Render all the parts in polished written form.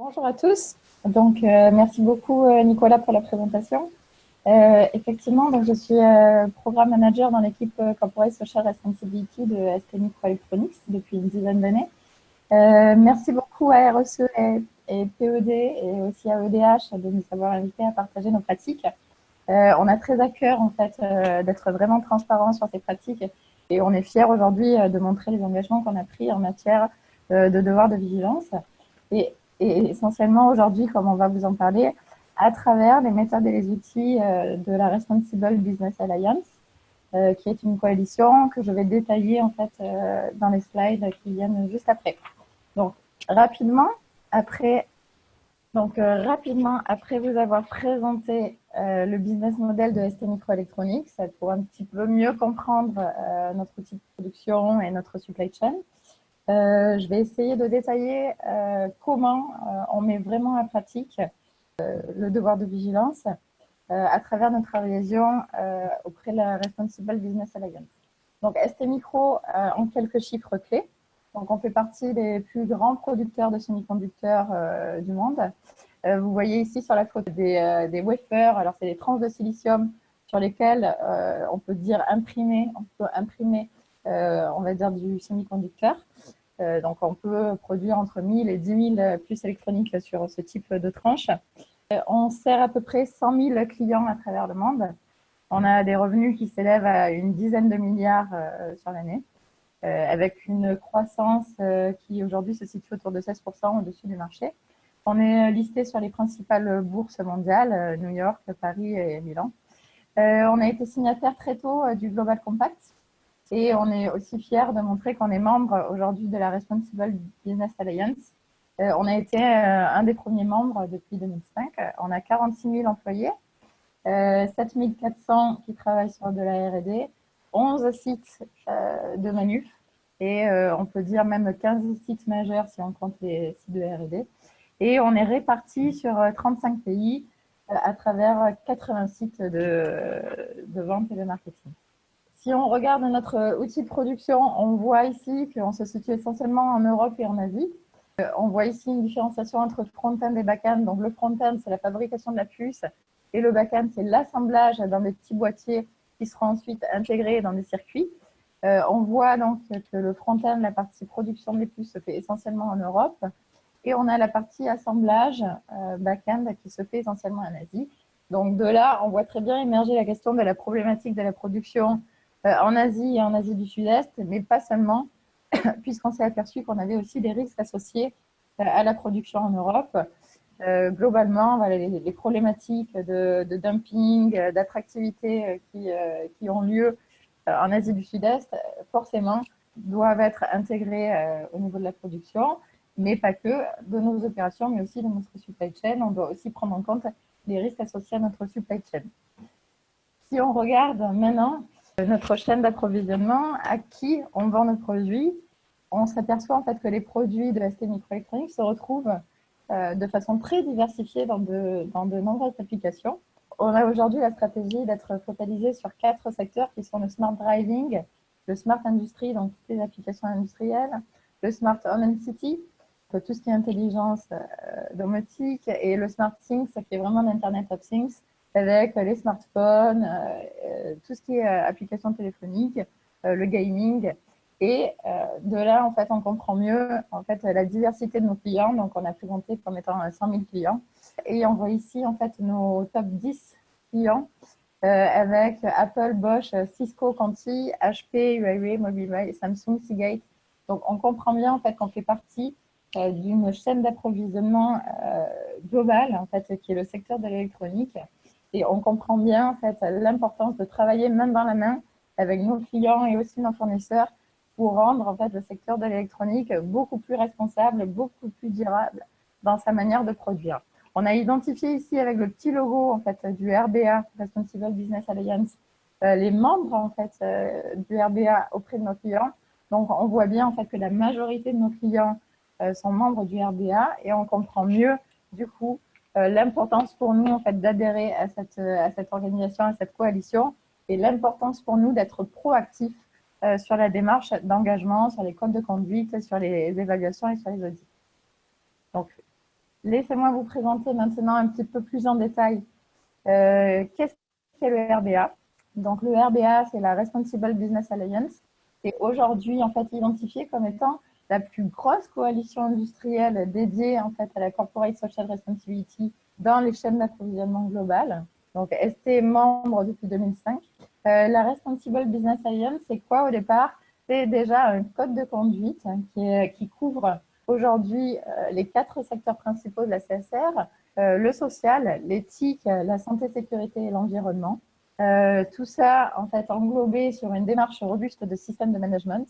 Bonjour à tous. Donc, merci beaucoup Nicolas pour la présentation. Effectivement, donc je suis programme manager dans l'équipe Corporate Social Responsibility de ST Microelectronics depuis une dizaine d'années. Merci beaucoup à RSE et PED et aussi à EDH de nous avoir invités à partager nos pratiques. On a très à cœur en fait d'être vraiment transparent sur ces pratiques et on est fiers aujourd'hui de montrer les engagements qu'on a pris en matière de devoir de vigilance. Et, et essentiellement aujourd'hui, comme on va vous en parler, à travers les méthodes et les outils de la Responsible Business Alliance, qui est une coalition que je vais détailler en fait dans les slides qui viennent juste après. Donc rapidement, après vous avoir présenté le business model de ST Microelectronics pour un petit peu mieux comprendre notre outil de production et notre supply chain, je vais essayer de détailler comment on met vraiment en pratique le devoir de vigilance à travers notre adhésion auprès de la Responsible Business Alliance. Donc, ST Micro, en quelques chiffres clés. Donc, on fait partie des plus grands producteurs de semi-conducteurs du monde. Vous voyez ici sur la photo des wafers. Alors, c'est des tranches de silicium sur lesquelles on peut imprimer, on va dire, du semi-conducteur. Donc, on peut produire entre 1000 et 10 000 puces électroniques sur ce type de tranche. On sert à peu près 100 000 clients à travers le monde. On a des revenus qui s'élèvent à une dizaine de milliards sur l'année, avec une croissance qui aujourd'hui se situe autour de 16% au-dessus du marché. On est listé sur les principales bourses mondiales, New York, Paris et Milan. On a été signataire très tôt du Global Compact et on est aussi fiers de montrer qu'on est membre aujourd'hui de la Responsible Business Alliance. On a été un des premiers membres depuis 2005. On a 46 000 employés, 7 400 qui travaillent sur de la R&D, 11 sites de manuf et on peut dire même 15 sites majeurs si on compte les sites de R&D. Et on est répartis sur 35 pays à travers 80 sites de vente et de marketing. Si on regarde notre outil de production, on voit ici qu'on se situe essentiellement en Europe et en Asie. On voit ici une différenciation entre front-end et back-end. Donc le front-end, c'est la fabrication de la puce et le back-end, c'est l'assemblage dans des petits boîtiers qui seront ensuite intégrés dans des circuits. On voit donc que le front-end, la partie production des puces, se fait essentiellement en Europe. Et on a la partie assemblage back-end qui se fait essentiellement en Asie. Donc de là, on voit très bien émerger la question de la problématique de la production en Asie et en Asie du Sud-Est, mais pas seulement, puisqu'on s'est aperçu qu'on avait aussi des risques associés à la production en Europe. Globalement, voilà, les problématiques de dumping, d'attractivité qui ont lieu en Asie du Sud-Est, forcément, doivent être intégrées au niveau de la production, mais pas que de nos opérations, mais aussi de notre supply chain. On doit aussi prendre en compte les risques associés à notre supply chain. Si on regarde maintenant notre chaîne d'approvisionnement, à qui on vend nos produits, on s'aperçoit en fait que les produits de ST Microelectronics se retrouvent de façon très diversifiée dans de nombreuses applications. On a aujourd'hui la stratégie d'être focalisé sur 4 secteurs qui sont le smart driving, le smart industry, donc toutes les applications industrielles, le smart home and city, tout ce qui est intelligence domotique, et le smart things, qui est vraiment l'Internet of Things, avec les smartphones, tout ce qui est applications téléphoniques, le gaming. Et de là, en fait, on comprend mieux en fait, la diversité de nos clients. Donc, on a présenté comme étant 100 000 clients. Et on voit ici, en fait, nos top 10 clients avec Apple, Bosch, Cisco, Conti, HP, Huawei, Mobileye, Samsung, Seagate. Donc, on comprend bien, en fait, qu'on fait partie d'une chaîne d'approvisionnement globale, en fait, qui est le secteur de l'électronique. Et on comprend bien, en fait, l'importance de travailler main dans la main avec nos clients et aussi nos fournisseurs pour rendre, en fait, le secteur de l'électronique beaucoup plus responsable, beaucoup plus durable dans sa manière de produire. On a identifié ici avec le petit logo, en fait, du RBA, Responsible Business Alliance, les membres, en fait, du RBA auprès de nos clients. Donc, on voit bien, en fait, que la majorité de nos clients sont membres du RBA et on comprend mieux, du coup, l'importance pour nous, en fait, d'adhérer à cette organisation, à cette coalition, et l'importance pour nous d'être proactifs sur la démarche d'engagement, sur les codes de conduite, sur les évaluations et sur les audits. Donc, Laissez-moi vous présenter maintenant un petit peu plus en détail qu'est-ce qu'est le RBA. Donc, le RBA, c'est la Responsible Business Alliance. C'est aujourd'hui en fait identifié comme étant la plus grosse coalition industrielle dédiée en fait à la Corporate Social Responsibility dans les chaînes d'approvisionnement globales. Donc, ST est membre depuis 2005. La Responsible Business Alliance, c'est quoi au départ? C'est déjà un code de conduite qui couvre aujourd'hui les 4 secteurs principaux de la CSR, le social, l'éthique, la santé, sécurité et l'environnement. Tout ça, en fait, englobé sur une démarche robuste de système de management.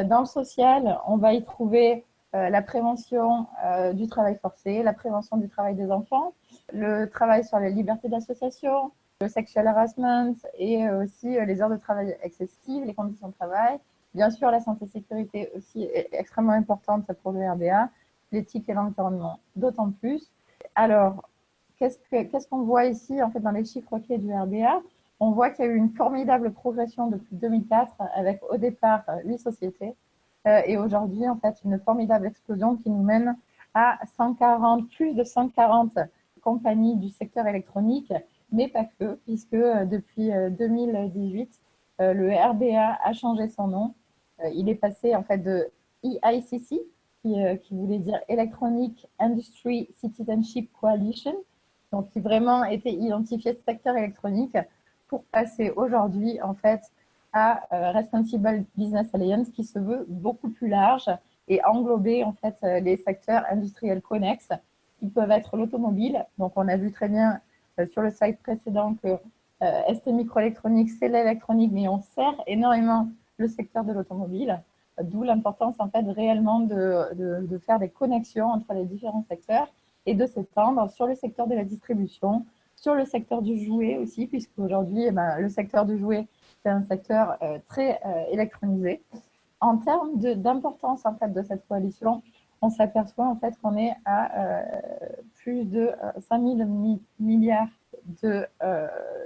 Dans le social, on va y trouver la prévention du travail forcé, la prévention du travail des enfants, le travail sur les libertés d'association, le sexual harassment et aussi les heures de travail excessives, les conditions de travail. Bien sûr, la santé sécurité aussi est extrêmement importante pour le RBA, l'éthique et l'environnement d'autant plus. Alors, qu'est-ce qu'on voit ici en fait dans les chiffres clés du RBA? On voit qu'il y a eu une formidable progression depuis 2004 avec au départ 8 sociétés et aujourd'hui en fait une formidable explosion qui nous mène à 140, plus de 140 compagnies du secteur électronique, mais pas que, puisque depuis 2018, le RBA a changé son nom. Il est passé en fait de EICC, qui voulait dire Electronic Industry Citizenship Coalition, donc qui vraiment était identifié secteur électronique, pour passer aujourd'hui en fait à Responsible Business Alliance, qui se veut beaucoup plus large et englober en fait les secteurs industriels connexes qui peuvent être l'automobile. Donc on a vu très bien sur le slide précédent que ST Microélectronique, c'est l'électronique, mais on sert énormément le secteur de l'automobile, d'où l'importance en fait réellement de faire des connexions entre les différents secteurs et de s'étendre sur le secteur de la distribution, sur le secteur du jouet aussi, puisqu'aujourd'hui, le secteur du jouet, c'est un secteur très électronisé. En termes d'importance en fait, de cette coalition, on s'aperçoit en fait qu'on est à plus de 5 000 milliards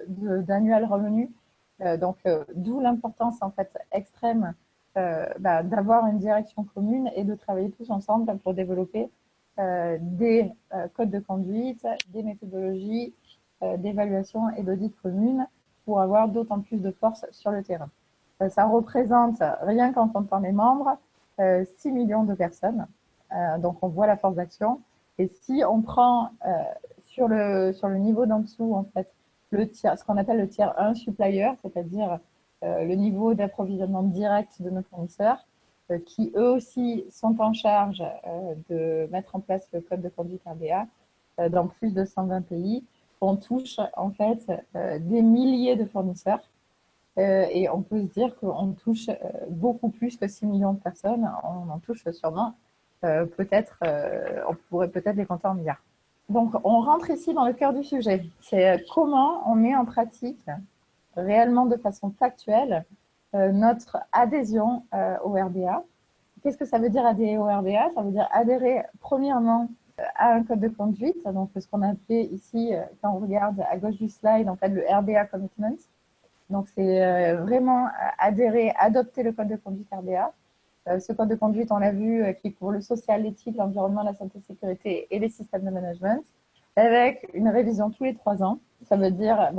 d'annuels revenus. Donc, d'où l'importance en fait extrême d'avoir une direction commune et de travailler tous ensemble pour développer des codes de conduite, des méthodologies d'évaluation et d'audit communes pour avoir d'autant plus de force sur le terrain. Ça représente, rien qu'en comptant les membres, 6 millions de personnes. Donc, on voit la force d'action. Et si on prend sur le niveau d'en dessous, en fait, ce qu'on appelle le tiers 1 supplier, c'est-à-dire le niveau d'approvisionnement direct de nos fournisseurs, qui eux aussi sont en charge de mettre en place le code de conduite RBA dans plus de 120 pays. On touche en fait des milliers de fournisseurs et on peut se dire qu'on touche beaucoup plus que 6 millions de personnes. On en touche sûrement peut-être, on pourrait peut-être les compter en milliards. Donc, on rentre ici dans le cœur du sujet. C'est comment on met en pratique réellement de façon factuelle notre adhésion au RBA. Qu'est-ce que ça veut dire adhérer au RBA? Ça veut dire adhérer premièrement à un code de conduite, donc ce qu'on appelait ici, quand on regarde à gauche du slide, en fait le RBA Commitment. Donc c'est vraiment adhérer, adopter le code de conduite RBA. Ce code de conduite, on l'a vu, qui couvre le social, l'éthique, l'environnement, la santé, sécurité et les systèmes de management, avec une révision tous les 3 ans. Ça veut dire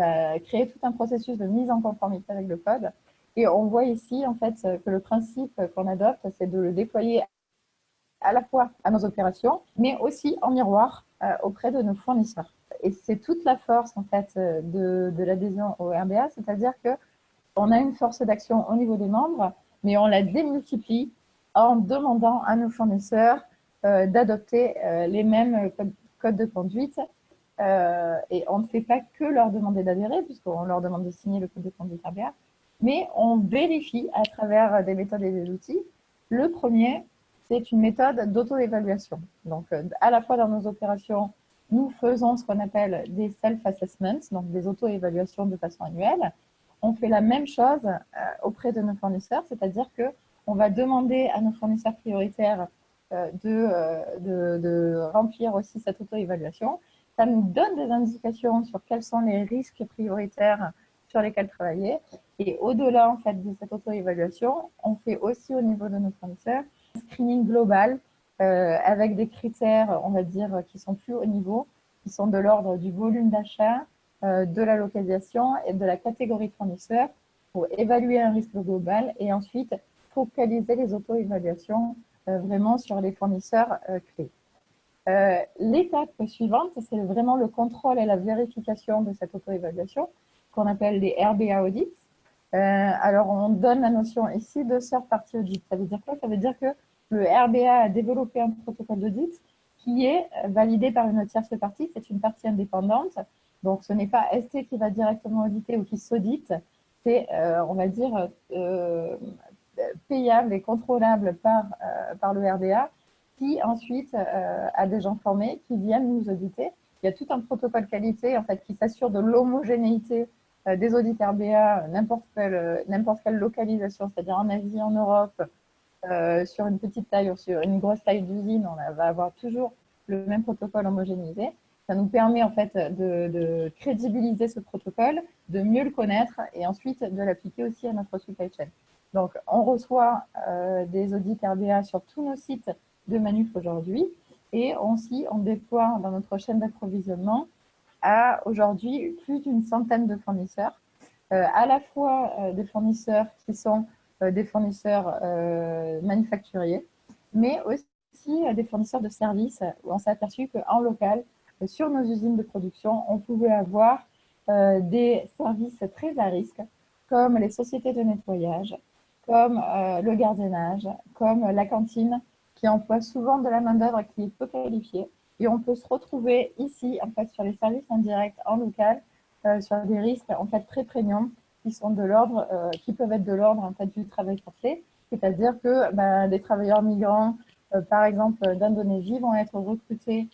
créer tout un processus de mise en conformité avec le code. Et on voit ici, en fait, que le principe qu'on adopte, c'est de le déployer à la fois à nos opérations, mais aussi en miroir auprès de nos fournisseurs. Et c'est toute la force, en fait, de l'adhésion au RBA, c'est-à-dire qu'on a une force d'action au niveau des membres, mais on la démultiplie en demandant à nos fournisseurs d'adopter les mêmes codes de conduite. Et on ne fait pas que leur demander d'adhérer, puisqu'on leur demande de signer le code de conduite RBA, mais on vérifie à travers des méthodes et des outils. Le premier, c'est une méthode d'auto-évaluation. Donc, à la fois dans nos opérations, nous faisons ce qu'on appelle des self-assessments, donc des auto-évaluations de façon annuelle. On fait la même chose auprès de nos fournisseurs, c'est-à-dire qu'on va demander à nos fournisseurs prioritaires de remplir aussi cette auto-évaluation. Ça nous donne des indications sur quels sont les risques prioritaires sur lesquels travailler. Et au-delà en fait, de cette auto-évaluation, on fait aussi au niveau de nos fournisseurs un screening global avec des critères, on va dire, qui sont plus haut niveau, qui sont de l'ordre du volume d'achat, de la localisation et de la catégorie de fournisseurs pour évaluer un risque global et ensuite focaliser les auto-évaluations vraiment sur les fournisseurs clés. L'étape suivante, c'est vraiment le contrôle et la vérification de cette auto-évaluation qu'on appelle les RBA audits. Alors, on donne la notion ici de third party audit. Ça veut dire quoi? Ça veut dire que le RBA a développé un protocole d'audit qui est validé par une tierce partie. C'est une partie indépendante. Donc, ce n'est pas ST qui va directement auditer ou qui s'audite. C'est, on va dire, payable et contrôlable par le RBA qui ensuite a des gens formés qui viennent nous auditer. Il y a tout un protocole qualité en fait, qui s'assure de l'homogénéité des audits RBA, n'importe quelle localisation, c'est-à-dire en Asie, en Europe, sur une petite taille ou sur une grosse taille d'usine, on va avoir toujours le même protocole homogénéisé. Ça nous permet en fait de crédibiliser ce protocole, de mieux le connaître et ensuite de l'appliquer aussi à notre supply chain. Donc, on reçoit des audits RBA sur tous nos sites de manuf aujourd'hui et aussi on déploie dans notre chaîne d'approvisionnement à aujourd'hui plus d'une centaine de fournisseurs, à la fois des fournisseurs qui sont des fournisseurs manufacturiers, mais aussi des fournisseurs de services où on s'est aperçu qu'en local, sur nos usines de production, on pouvait avoir des services très à risque, comme les sociétés de nettoyage, comme le gardiennage, comme la cantine, qui emploie souvent de la main-d'œuvre qui est peu qualifiée. Et on peut se retrouver ici, en fait, sur les services indirects en local, sur des risques en fait très premium qui sont de l'ordre, qui peuvent être de l'ordre en fait du travail forcé, c'est-à-dire que des travailleurs migrants, par exemple d'Indonésie, vont être recrutés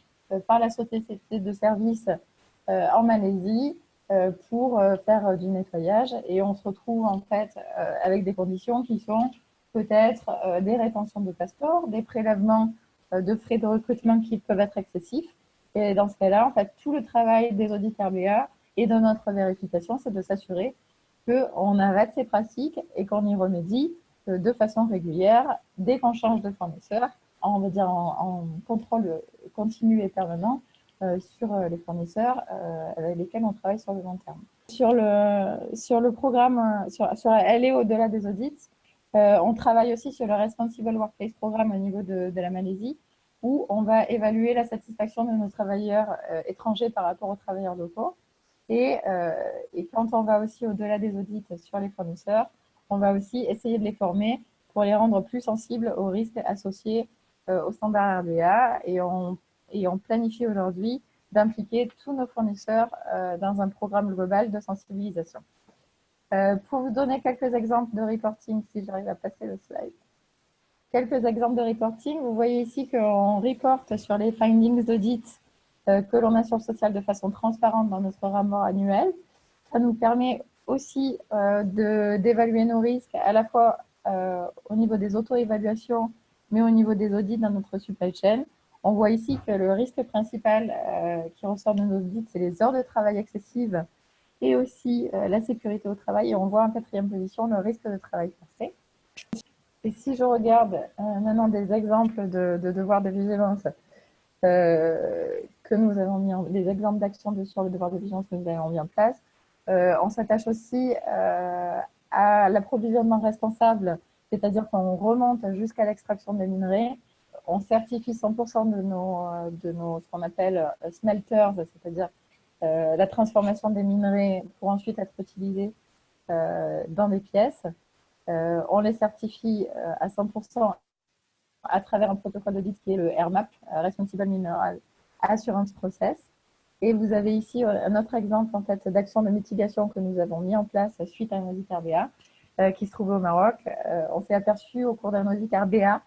par la société de services en Malaisie pour faire du nettoyage et on se retrouve en fait avec des conditions qui sont peut-être des rétentions de passeports, des prélèvements de frais de recrutement qui peuvent être excessifs. Et dans ce cas-là, en fait, tout le travail des audits RBA et de notre vérification, c'est de s'assurer qu'on arrête ces pratiques et qu'on y remédie de façon régulière dès qu'on change de fournisseur, on va dire en contrôle continu et permanent sur les fournisseurs avec lesquels on travaille sur le long terme. Sur le programme, sur aller au-delà des audits, on travaille aussi sur le Responsible Workplace Programme au niveau de la Malaisie, où on va évaluer la satisfaction de nos travailleurs étrangers par rapport aux travailleurs locaux. Et quand on va aussi au-delà des audits sur les fournisseurs, on va aussi essayer de les former pour les rendre plus sensibles aux risques associés aux standards RBA. Et on planifie aujourd'hui d'impliquer tous nos fournisseurs dans un programme global de sensibilisation. Pour vous donner quelques exemples de reporting, si j'arrive à passer le slide. Quelques exemples de reporting. Vous voyez ici qu'on reporte sur les findings d'audit que l'on a sur le social de façon transparente dans notre rapport annuel. Ça nous permet aussi d'évaluer nos risques à la fois au niveau des auto-évaluations, mais au niveau des audits dans notre supply chain. On voit ici que le risque principal qui ressort de nos audits, c'est les heures de travail excessives et aussi la sécurité au travail. Et on voit en quatrième position le risque de travail forcé. Et si je regarde maintenant des exemples de devoirs de vigilance que nous avons mis des exemples d'actions sur le devoir de vigilance que nous avons mis en place, on s'attache aussi à l'approvisionnement responsable, c'est-à-dire qu'on remonte jusqu'à l'extraction des minerais. On certifie 100% de nos ce qu'on appelle smelters, c'est-à-dire la transformation des minerais pour ensuite être utilisés dans des pièces. On les certifie à 100% à travers un protocole d'audit qui est le RMAP, Responsible Mineral Assurance Process. Et vous avez ici un autre exemple en fait, d'action de mitigation que nous avons mis en place suite à un audit RBA qui se trouvait au Maroc. On s'est aperçu au cours d'un audit RBA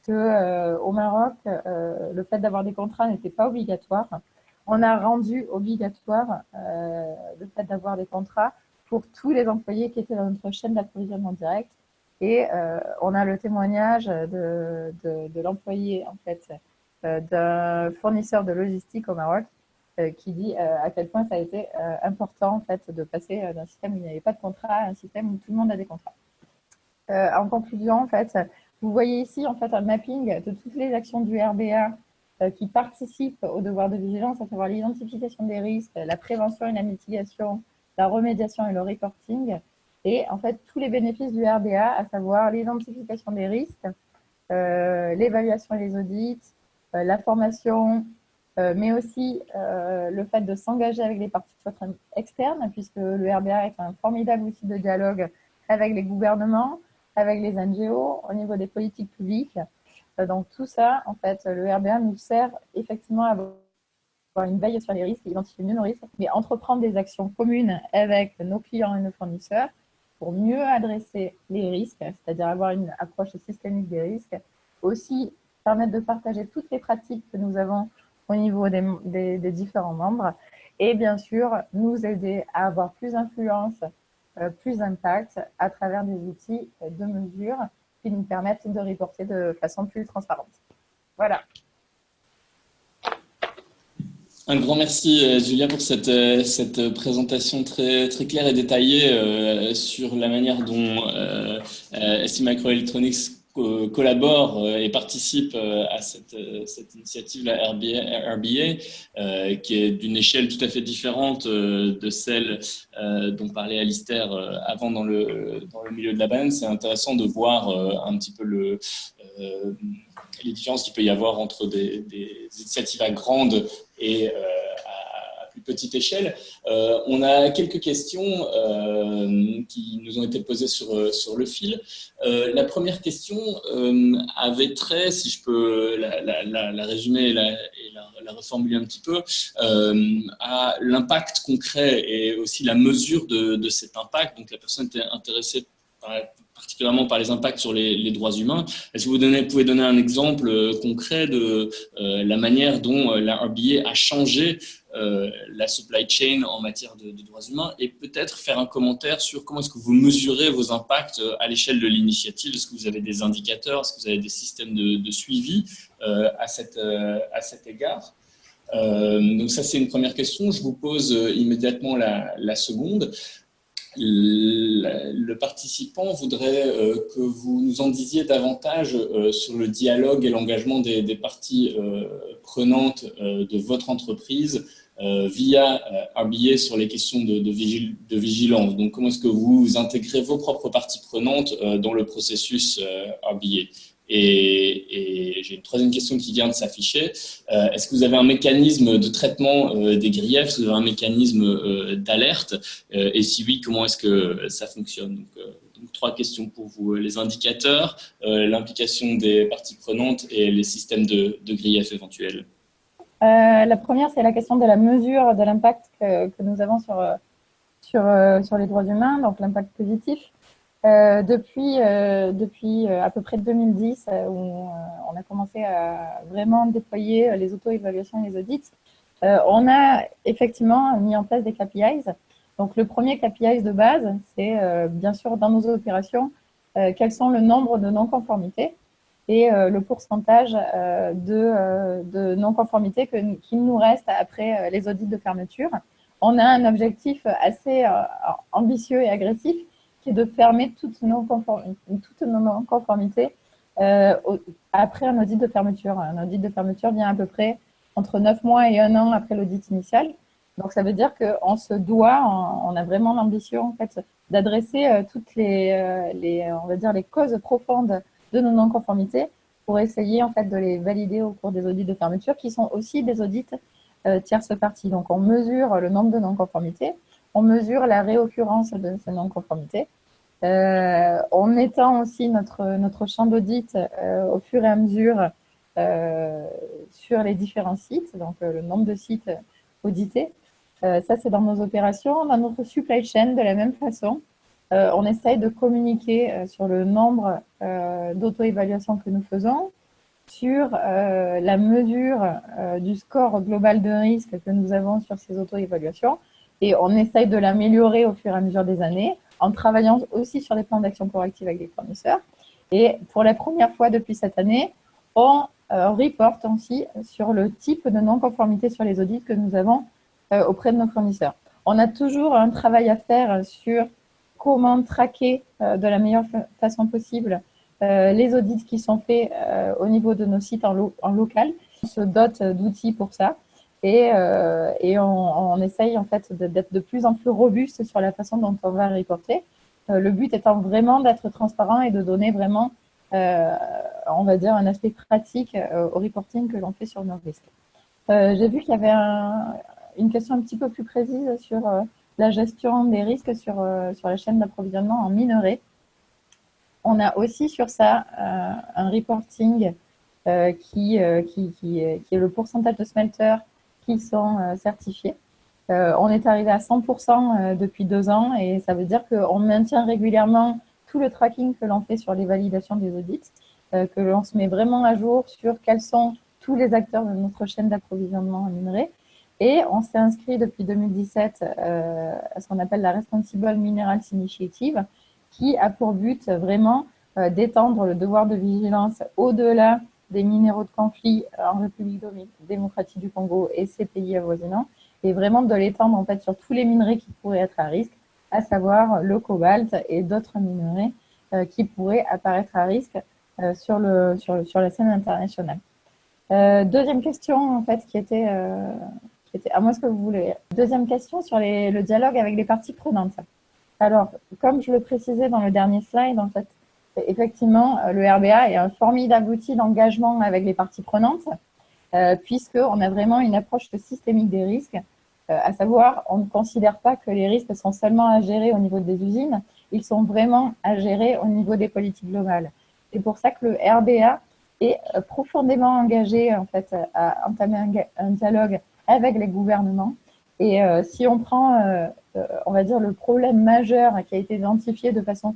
qu'au Maroc, le fait d'avoir des contrats n'était pas obligatoire. On a rendu obligatoire le fait d'avoir des contrats pour tous les employés qui étaient dans notre chaîne d'approvisionnement direct. Et on a le témoignage de l'employé en fait, d'un fournisseur de logistique au Maroc qui dit à quel point ça a été important en fait, de passer d'un système où il n'y avait pas de contrat à un système où tout le monde a des contrats. En conclusion, en fait, Vous voyez ici en fait un mapping de toutes les actions du RBA qui participent au devoir de vigilance, à savoir l'identification des risques, la prévention et la mitigation, la remédiation et le reporting. Et en fait, tous les bénéfices du RBA, à savoir l'identification des risques, l'évaluation et les audits, la formation, mais aussi le fait de s'engager avec les parties externes, puisque le RBA est un formidable outil de dialogue avec les gouvernements, avec les NGO, au niveau des politiques publiques. Donc tout ça, en fait, le RBA nous sert effectivement à avoir une veille sur les risques, identifier mieux nos risques, mais entreprendre des actions communes avec nos clients et nos fournisseurs pour mieux adresser les risques, c'est-à-dire avoir une approche systémique des risques, aussi permettre de partager toutes les pratiques que nous avons au niveau des différents membres et bien sûr nous aider à avoir plus d'influence, plus d'impact à travers des outils de mesure qui nous permettent de reporter de façon plus transparente. Voilà. Un grand merci, Julia, pour cette présentation très claire et détaillée sur la manière dont ST Microelectronics collabore et participe à cette initiative, la RBA, qui est d'une échelle tout à fait différente de celle dont parlait Alistair avant dans le milieu de la banane. C'est intéressant de voir un petit peu les différences qu'il peut y avoir entre des initiatives à grande et à plus petite échelle. On a quelques questions qui nous ont été posées sur le fil. La première question avait trait, si je peux la résumer et la reformuler un petit peu, à l'impact concret et aussi la mesure de cet impact. Donc la personne était intéressée particulièrement par les impacts sur les droits humains. Est-ce que vous pouvez donner un exemple concret de la manière dont la RBA a changé la supply chain en matière de droits humains et peut-être faire un commentaire sur comment est-ce que vous mesurez vos impacts à l'échelle de l'initiative? Est-ce que vous avez des indicateurs? Est-ce que vous avez des systèmes de suivi à cet égard? Donc ça, c'est une première question. Je vous pose immédiatement la seconde. Le participant voudrait que vous nous en disiez davantage sur le dialogue et l'engagement des parties prenantes de votre entreprise via RBA sur les questions de vigilance. Donc, comment est-ce que vous intégrez vos propres parties prenantes dans le processus RBA? Et j'ai une troisième question qui vient de s'afficher. Est-ce que vous avez un mécanisme de traitement des griefs? Est-ce que vous avez un mécanisme d'alerte? Et si oui, comment est-ce que ça fonctionne? Donc, trois questions pour vous. Les indicateurs, l'implication des parties prenantes et les systèmes de griefs éventuels. La première, c'est la question de la mesure de l'impact que nous avons sur les droits humains, donc l'impact positif. Depuis à peu près 2010, où on a commencé à vraiment déployer les auto-évaluations et les audits, on a effectivement mis en place des KPIs. Donc, le premier KPI de base, c'est bien sûr dans nos opérations, quels sont le nombre de non-conformités et le pourcentage de non-conformité qu'il nous reste après les audits de fermeture. On a un objectif assez ambitieux et agressif qui est de fermer toutes nos non-conformités après un audit de fermeture. Un audit de fermeture vient à peu près entre 9 mois et 1 an après l'audit initial. Donc, ça veut dire qu'on se doit, on a vraiment l'ambition en fait, d'adresser toutes on va dire, les causes profondes de nos non-conformités pour essayer en fait de les valider au cours des audits de fermeture qui sont aussi des audits tierces parties. Donc on mesure le nombre de non-conformités, on mesure la réoccurrence de ces non-conformités, on étend aussi notre champ d'audit au fur et à mesure sur les différents sites, donc le nombre de sites audités. Ça c'est dans nos opérations. Dans notre supply chain de la même façon. On essaye de communiquer sur le nombre d'auto-évaluations que nous faisons, sur la mesure du score global de risque que nous avons sur ces auto-évaluations et on essaye de l'améliorer au fur et à mesure des années en travaillant aussi sur des plans d'action corrective avec les fournisseurs. Et pour la première fois depuis cette année, on reporte aussi sur le type de non-conformité sur les audits que nous avons auprès de nos fournisseurs. On a toujours un travail à faire sur comment traquer de la meilleure façon possible les audits qui sont faits au niveau de nos sites en local. On se dote d'outils pour ça et on essaye en fait d'être de plus en plus robuste sur la façon dont on va reporter. Le but étant vraiment d'être transparent et de donner vraiment, on va dire, un aspect pratique au reporting que l'on fait sur nos risques. J'ai vu qu'il y avait une question un petit peu plus précise sur la gestion des risques sur la chaîne d'approvisionnement en minerais. On a aussi sur ça un reporting qui est le pourcentage de smelters qui sont certifiés. On est arrivé à 100% depuis 2 ans et ça veut dire qu'on maintient régulièrement tout le tracking que l'on fait sur les validations des audits, que l'on se met vraiment à jour sur quels sont tous les acteurs de notre chaîne d'approvisionnement en minerais. Et on s'est inscrit depuis 2017 à ce qu'on appelle la Responsible Minerals Initiative, qui a pour but vraiment d'étendre le devoir de vigilance au-delà des minéraux de conflit en République démocratique du Congo et ses pays avoisinants, et vraiment de l'étendre en fait sur tous les minerais qui pourraient être à risque, à savoir le cobalt et d'autres minerais qui pourraient apparaître à risque sur la scène internationale. Deuxième question en fait qui était à moi ce que vous voulez. Deuxième question sur le dialogue avec les parties prenantes. Alors, comme je le précisais dans le dernier slide, en fait, effectivement, le RBA est un formidable outil d'engagement avec les parties prenantes, puisqu'on a vraiment une approche systémique des risques, à savoir, on ne considère pas que les risques sont seulement à gérer au niveau des usines, ils sont vraiment à gérer au niveau des politiques globales. C'est pour ça que le RBA est profondément engagé, en fait, à entamer un dialogue avec les gouvernements. Et si on prend, on va dire, le problème majeur qui a été identifié de façon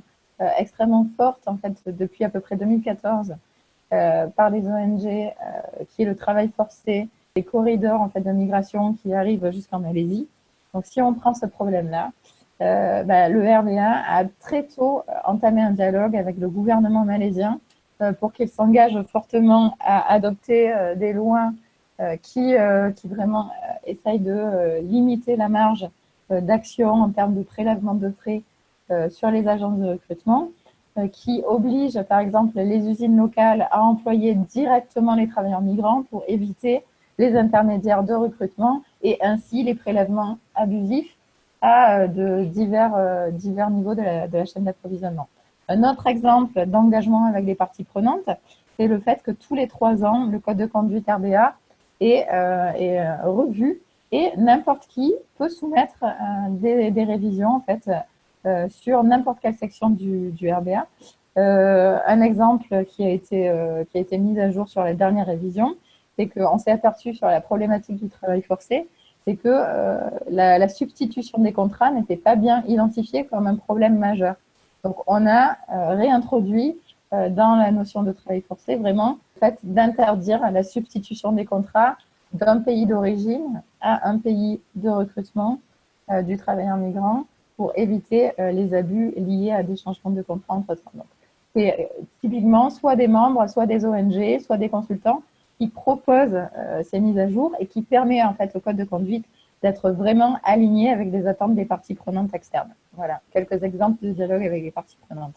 extrêmement forte, en fait, depuis à peu près 2014, par les ONG, qui est le travail forcé, les corridors en fait, de migration qui arrivent jusqu'en Malaisie. Donc, si on prend ce problème-là, le RBA a très tôt entamé un dialogue avec le gouvernement malaisien pour qu'il s'engage fortement à adopter des lois qui vraiment essayent de limiter la marge d'action en termes de prélèvement de frais sur les agences de recrutement, qui oblige par exemple les usines locales à employer directement les travailleurs migrants pour éviter les intermédiaires de recrutement et ainsi les prélèvements abusifs à de divers niveaux de la chaîne d'approvisionnement. Un autre exemple d'engagement avec les parties prenantes, c'est le fait que tous les 3 ans, le code de conduite RBA est revu et n'importe qui peut soumettre des révisions en fait sur n'importe quelle section du RBA. Un exemple qui a été mis à jour sur la dernière révision, c'est qu'on s'est aperçu sur la problématique du travail forcé, c'est que la substitution des contrats n'était pas bien identifiée comme un problème majeur. Donc, on a réintroduit dans la notion de travail forcé vraiment le fait d'interdire la substitution des contrats d'un pays d'origine à un pays de recrutement du travailleur migrant pour éviter les abus liés à des changements de contrat entre-temps. Donc, c'est typiquement soit des membres, soit des ONG, soit des consultants qui proposent ces mises à jour et qui permet en fait au code de conduite d'être vraiment aligné avec les attentes des parties prenantes externes. Voilà, quelques exemples de dialogue avec les parties prenantes.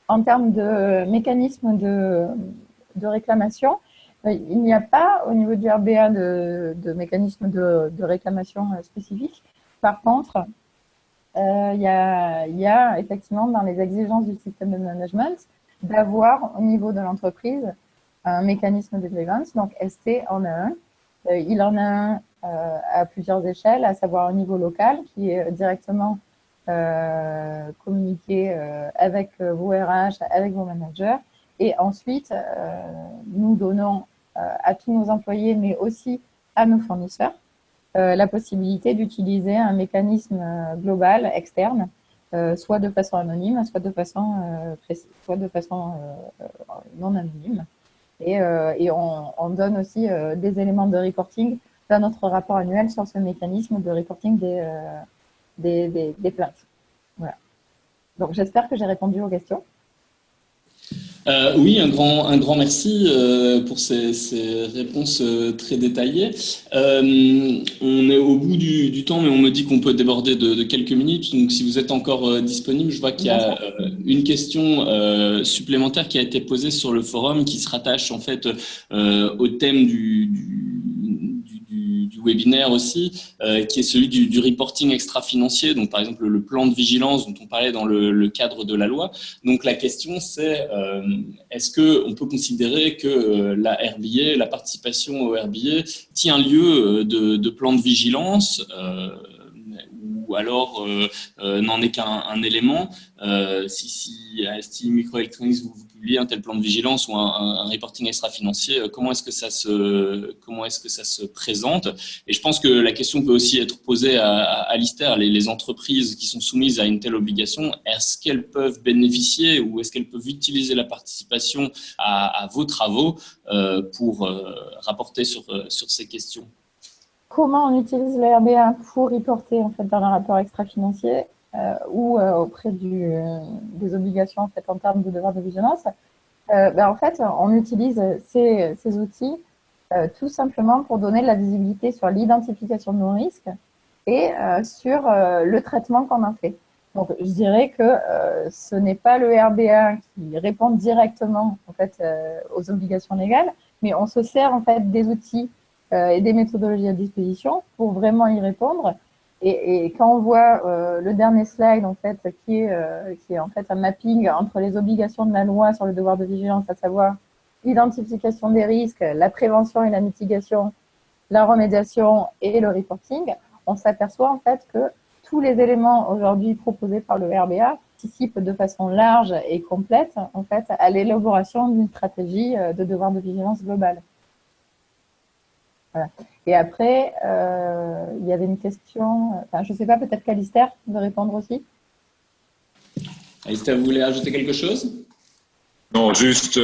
En termes de mécanismes de réclamation, il n'y a pas au niveau du RBA de mécanisme de réclamation spécifique. Par contre, il y a effectivement dans les exigences du système de management d'avoir au niveau de l'entreprise un mécanisme de grievance. Donc ST en a un. Il en a un à plusieurs échelles, à savoir au niveau local, qui est directement communiqué avec vos RH, avec vos managers. Et ensuite, nous donnons à tous nos employés, mais aussi à nos fournisseurs, la possibilité d'utiliser un mécanisme global, externe, soit de façon anonyme, soit de façon non anonyme. Et on donne aussi des éléments de reporting dans notre rapport annuel sur ce mécanisme de reporting des plaintes. Voilà. Donc, j'espère que j'ai répondu aux questions. Oui, un grand merci pour ces réponses très détaillées. On est au bout du temps, mais on me dit qu'on peut déborder de quelques minutes. Donc, si vous êtes encore disponible, je vois qu'il y Bien sûr. a une question supplémentaire qui a été posée sur le forum qui se rattache en fait au thème du webinaire aussi, qui est celui du reporting extra-financier. Donc, par exemple, le plan de vigilance dont on parlait dans le cadre de la loi. Donc, la question, c'est est-ce qu'on peut considérer que la RBA, la participation au RBA, tient lieu de plan de vigilance ou alors n'en est qu'un élément. Si à ST Microelectronics vous publiez un tel plan de vigilance ou un reporting extra-financier, comment est-ce que ça se présente? Et je pense que la question peut aussi être posée à Lister, les entreprises qui sont soumises à une telle obligation, est-ce qu'elles peuvent bénéficier ou est-ce qu'elles peuvent utiliser la participation à vos travaux pour rapporter sur ces questions? Comment on utilise le RBA pour reporter en fait, dans un rapport extra-financier ou auprès des obligations en, fait, en termes de devoir de vigilance? En fait, on utilise ces outils tout simplement pour donner de la visibilité sur l'identification de nos risques et sur le traitement qu'on en fait. Donc, je dirais que ce n'est pas le RBA qui répond directement en fait, aux obligations légales, mais on se sert en fait des outils et des méthodologies à disposition pour vraiment y répondre. Et quand on voit le dernier slide en fait, qui est en fait un mapping entre les obligations de la loi sur le devoir de vigilance, à savoir l'identification des risques, la prévention et la mitigation, la remédiation et le reporting, on s'aperçoit en fait que tous les éléments aujourd'hui proposés par le RBA participent de façon large et complète en fait à l'élaboration d'une stratégie de devoir de vigilance globale. Voilà. Et après, il y avait une question, enfin, je ne sais pas, peut-être qu'Alistair veut répondre aussi. Alistair, vous voulez ajouter quelque chose? Non, juste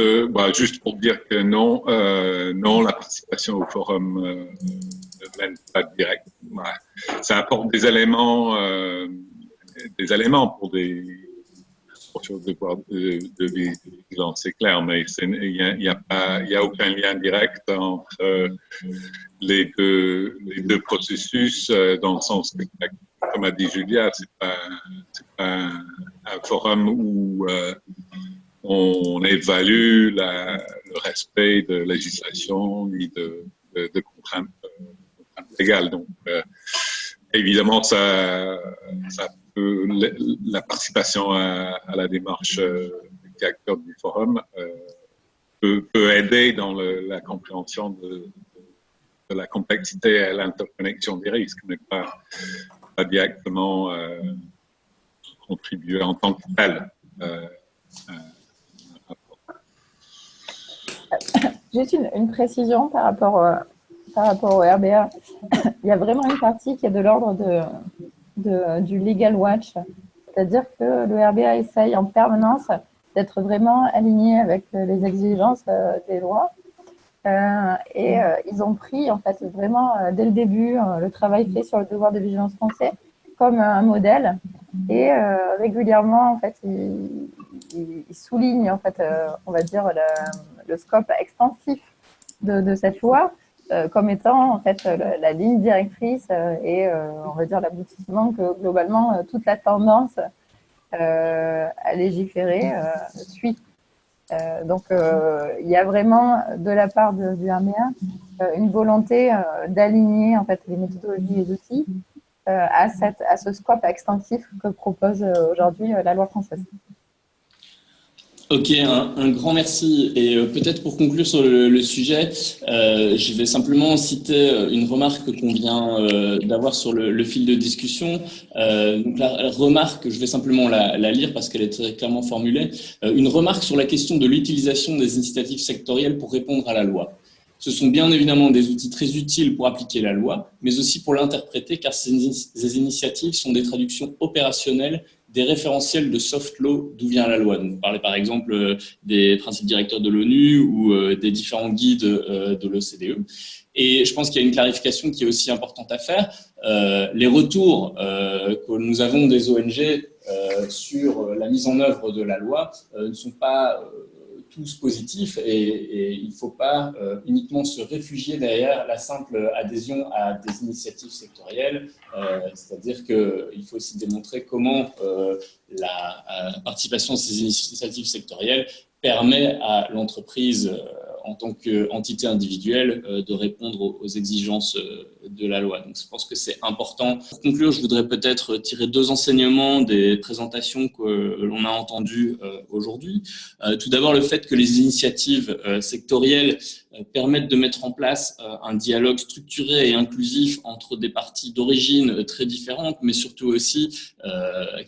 pour dire que non, la participation au forum ne mène pas direct. Ouais. Ça apporte des éléments pour le devoir de vigilance, c'est clair, mais il y a aucun lien direct entre les deux processus, dans le sens que, comme a dit Julia, c'est pas un forum où on évalue le respect de législation ni de contraintes légales. Donc, évidemment, la participation à la démarche des acteurs du forum peut aider dans la compréhension de la complexité et l'interconnexion des risques, mais pas directement contribuer en tant que tel. Juste une précision par rapport au RBA. Il y a vraiment une partie qui est de l'ordre du Legal Watch. C'est-à-dire que le RBA essaye en permanence d'être vraiment aligné avec les exigences des lois. Ils ont pris, en fait, vraiment, dès le début, le travail fait sur le devoir de vigilance français comme un modèle. Et régulièrement, en fait, ils soulignent, en fait, on va dire, le scope extensif de cette loi comme étant, en fait, la ligne directrice et, on va dire, l'aboutissement que, globalement, toute la tendance à légiférer suit. Donc, il y a vraiment, de la part du RMA, une volonté d'aligner, en fait, les méthodologies et les outils à ce scope extensif que propose aujourd'hui la loi française. Ok, un grand merci. Et peut-être pour conclure sur le sujet, je vais simplement citer une remarque qu'on vient d'avoir sur le fil de discussion. Donc la remarque, je vais simplement la lire parce qu'elle est très clairement formulée. Une remarque sur la question de l'utilisation des initiatives sectorielles pour répondre à la loi. Ce sont bien évidemment des outils très utiles pour appliquer la loi, mais aussi pour l'interpréter, car ces initiatives sont des traductions opérationnelles des référentiels de soft law d'où vient la loi. Donc, vous parlez par exemple des principes directeurs de l'ONU ou des différents guides de l'OCDE. Et je pense qu'il y a une clarification qui est aussi importante à faire. Les retours que nous avons des ONG sur la mise en œuvre de la loi ne sont pas tous positifs et il ne faut pas uniquement se réfugier derrière la simple adhésion à des initiatives sectorielles. C'est-à-dire qu'il faut aussi démontrer comment la participation à ces initiatives sectorielles permet à l'entreprise en tant qu'entité individuelle de répondre aux exigences de la loi. Donc, je pense que c'est important. Pour conclure, je voudrais peut-être tirer 2 enseignements des présentations que l'on a entendues aujourd'hui. Tout d'abord, le fait que les initiatives sectorielles permettent de mettre en place un dialogue structuré et inclusif entre des parties d'origine très différentes, mais surtout aussi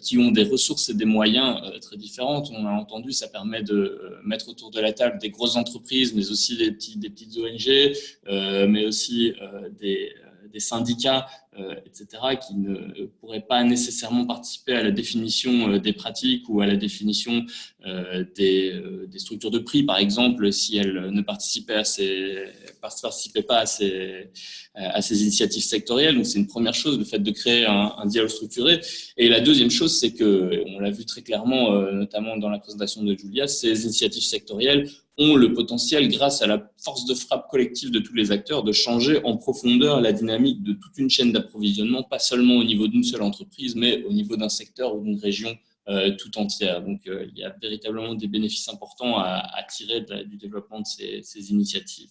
qui ont des ressources et des moyens très différentes. On a entendu, ça permet de mettre autour de la table des grosses entreprises, mais aussi des petites ONG, mais aussi des syndicats, etc., qui ne pourraient pas nécessairement participer à la définition des pratiques ou à la définition des structures de prix, par exemple, si elles ne participaient pas à ces initiatives sectorielles. Donc, c'est une première chose, le fait de créer un dialogue structuré. Et la deuxième chose, c'est que, on l'a vu très clairement, notamment dans la présentation de Julia, ces initiatives sectorielles ont le potentiel, grâce à la force de frappe collective de tous les acteurs, de changer en profondeur la dynamique de toute une chaîne d'approvisionnement, pas seulement au niveau d'une seule entreprise, mais au niveau d'un secteur ou d'une région tout entière. Donc, il y a véritablement des bénéfices importants à tirer du développement de ces initiatives.